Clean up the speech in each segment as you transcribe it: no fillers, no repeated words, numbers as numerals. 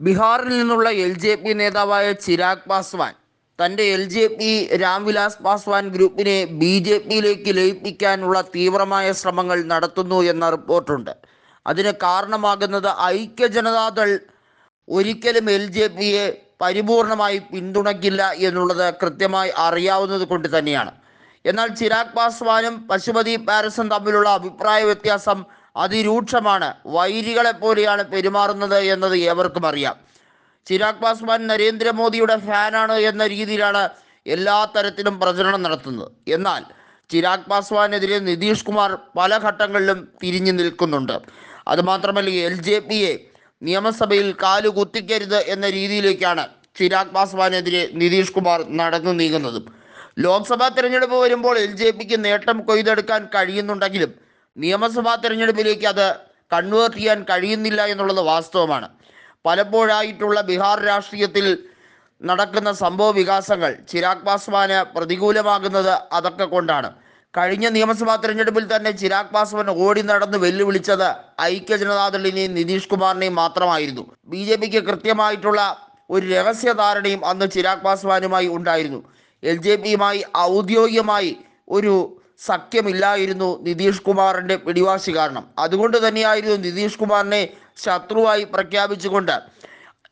ബീഹാറിൽ നിന്നുള്ള LJP നേതാവായ ചിരാഗ് പാസ്വാൻ തൻ്റെ LJP രാംവിലാസ് പാസ്വാൻ ഗ്രൂപ്പിനെ BJPയിലേക്ക് ലയിപ്പിക്കാനുള്ള തീവ്രമായ ശ്രമങ്ങൾ നടത്തുന്നു എന്ന റിപ്പോർട്ടുണ്ട്. അതിന് കാരണമാകുന്നത് ഐക്യജനതാദൾ ഒരിക്കലും LJPയെ പരിപൂർണമായി പിന്തുണയ്ക്കില്ല എന്നുള്ളത് കൃത്യമായി അറിയാവുന്നത് കൊണ്ട് തന്നെയാണ്. എന്നാൽ ചിരാഗ് പാസ്വാനും പശുപതി പാരസും തമ്മിലുള്ള അഭിപ്രായ വ്യത്യാസം അതിരൂക്ഷമാണ്. വൈരികളെപ്പോലെയാണ് പെരുമാറുന്നത് എന്നത് ഏവർക്കും അറിയാം. ചിരാഗ് പാസ്വാൻ നരേന്ദ്രമോദിയുടെ ഫാനാണ് എന്ന രീതിയിലാണ് എല്ലാ തരത്തിലും പ്രചരണം നടത്തുന്നത്. എന്നാൽ ചിരാഗ് പാസ്വാനെതിരെ നിതീഷ് കുമാർ പല ഘട്ടങ്ങളിലും തിരിഞ്ഞു നിൽക്കുന്നുണ്ട്. അതുമാത്രമല്ല, LJPയെ നിയമസഭയിൽ കാലു കുത്തിക്കരുത് എന്ന രീതിയിലേക്കാണ് ചിരാഗ് പാസ്വാനെതിരെ നിതീഷ് കുമാർ നടന്നു നീങ്ങുന്നതും. ലോക്സഭാ തെരഞ്ഞെടുപ്പ് വരുമ്പോൾ LJPക്ക് നേട്ടം കൊയ്തെടുക്കാൻ കഴിയുന്നുണ്ടെങ്കിലും നിയമസഭാ തെരഞ്ഞെടുപ്പിലേക്ക് അത് കൺവേർട്ട് ചെയ്യാൻ കഴിയുന്നില്ല എന്നുള്ളത് വാസ്തവമാണ്. പലപ്പോഴായിട്ടുള്ള ബീഹാർ രാഷ്ട്രീയത്തിൽ നടക്കുന്ന സംഭവ വികാസങ്ങൾ ചിരാഗ് പാസ്വാന് പ്രതികൂലമാകുന്നത് അതൊക്കെ കൊണ്ടാണ്. കഴിഞ്ഞ നിയമസഭാ തെരഞ്ഞെടുപ്പിൽ തന്നെ ചിരാഗ് പാസ്വാൻ ഓടി നടന്ന് വെല്ലുവിളിച്ചത് ഐക്യജനതാദളിനെയും നിതീഷ് കുമാറിനെയും മാത്രമായിരുന്നു. BJPക്ക് കൃത്യമായിട്ടുള്ള ഒരു രഹസ്യധാരണയും അന്ന് ചിരാഗ് പാസ്വാനുമായി ഉണ്ടായിരുന്നു. LJPയുമായി ഔദ്യോഗികമായി ഒരു സഖ്യമില്ലായിരുന്നു നിതീഷ് കുമാറിൻ്റെ പിടിവാശി കാരണം. അതുകൊണ്ട് തന്നെയായിരുന്നു നിതീഷ് കുമാറിനെ ശത്രുവായി പ്രഖ്യാപിച്ചുകൊണ്ട്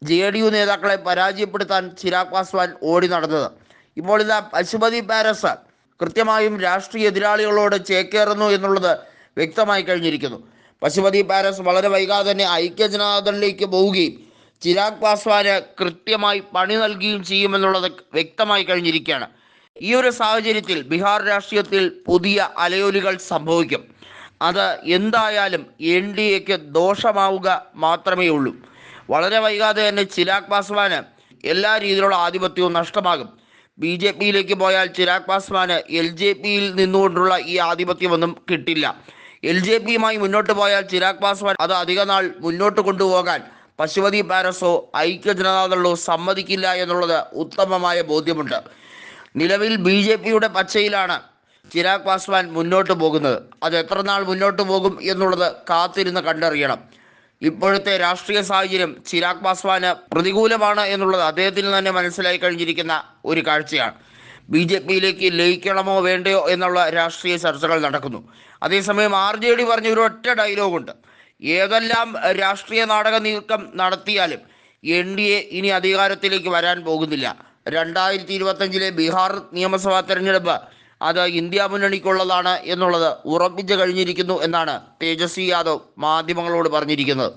JDU നേതാക്കളെ പരാജയപ്പെടുത്താൻ ചിരാഗ് പാസ്വാൻ ഓടി നടന്നത്. ഇപ്പോൾ ഇതാ പശുപതി പാരസ് കൃത്യമായും രാഷ്ട്രീയ എതിരാളികളോട് ചേക്കേറുന്നു എന്നുള്ളത് വ്യക്തമായി കഴിഞ്ഞിരിക്കുന്നു. പശുപതി പാരസ് വളരെ വൈകാതെ തന്നെ ഐക്യജനതാദളിലേക്ക് പോവുകയും ചിരാഗ് പാസ്വാന് കൃത്യമായി പണി നൽകുകയും ചെയ്യുമെന്നുള്ളത് വ്യക്തമായി കഴിഞ്ഞിരിക്കുകയാണ്. ഈ ഒരു സാഹചര്യത്തിൽ ബീഹാർ രാഷ്ട്രീയത്തിൽ പുതിയ അലയൊലികൾ സംഭവിക്കും. അത് എന്തായാലും NDAക്ക് ദോഷമാവുക മാത്രമേ ഉള്ളൂ. വളരെ വൈകാതെ തന്നെ ചിരാഗ് പാസ്വാന് എല്ലാ രീതിയിലുള്ള ആധിപത്യവും നഷ്ടമാകും. BJPയിലേക്ക് പോയാൽ ചിരാഗ് പാസ്വാന് LJPയിൽ നിന്നുകൊണ്ടുള്ള ഈ ആധിപത്യമൊന്നും കിട്ടില്ല. LJPയുമായി മുന്നോട്ട് പോയാൽ ചിരാഗ് പാസ്വാൻ അത് അധിക നാൾ മുന്നോട്ട് കൊണ്ടുപോകാൻ പശുപതി പാരസോ ഐക്യജനതാദളോ സമ്മതിക്കില്ല എന്നുള്ളത് ഉത്തമമായ ബോധ്യമുണ്ട്. നിലവിൽ BJPയുടെ പച്ചയിലാണ് ചിരാഗ് പാസ്വാൻ മുന്നോട്ട് പോകുന്നത്. അത് എത്ര നാൾ മുന്നോട്ട് പോകും എന്നുള്ളത് കാത്തിരുന്ന് കണ്ടറിയണം. ഇപ്പോഴത്തെ രാഷ്ട്രീയ സാഹചര്യം ചിരാഗ് പാസ്വാന് പ്രതികൂലമാണ് എന്നുള്ളത് അദ്ദേഹത്തിന് തന്നെ മനസ്സിലായി കഴിഞ്ഞിരിക്കുന്ന ഒരു കാഴ്ചയാണ്. BJPയിലേക്ക് ലയിക്കണമോ വേണ്ടയോ എന്നുള്ള രാഷ്ട്രീയ ചർച്ചകൾ നടക്കുന്നു. അതേസമയം RJD പറഞ്ഞ ഒരു ഒറ്റ ഡയലോഗുണ്ട്: ഏതെല്ലാം രാഷ്ട്രീയ നാടക നീക്കം നടത്തിയാലും NDA ഇനി അധികാരത്തിലേക്ക് വരാൻ പോകുന്നില്ല. 2025 ബീഹാർ നിയമസഭാ തെരഞ്ഞെടുപ്പ് അത് ഇന്ത്യ മുന്നണിക്കുള്ളതാണ് എന്നുള്ളത് ഉറപ്പിച്ചു കഴിഞ്ഞിരിക്കുന്നു എന്നാണ് തേജസ്വി യാദവ് മാധ്യമങ്ങളോട് പറഞ്ഞിരിക്കുന്നത്.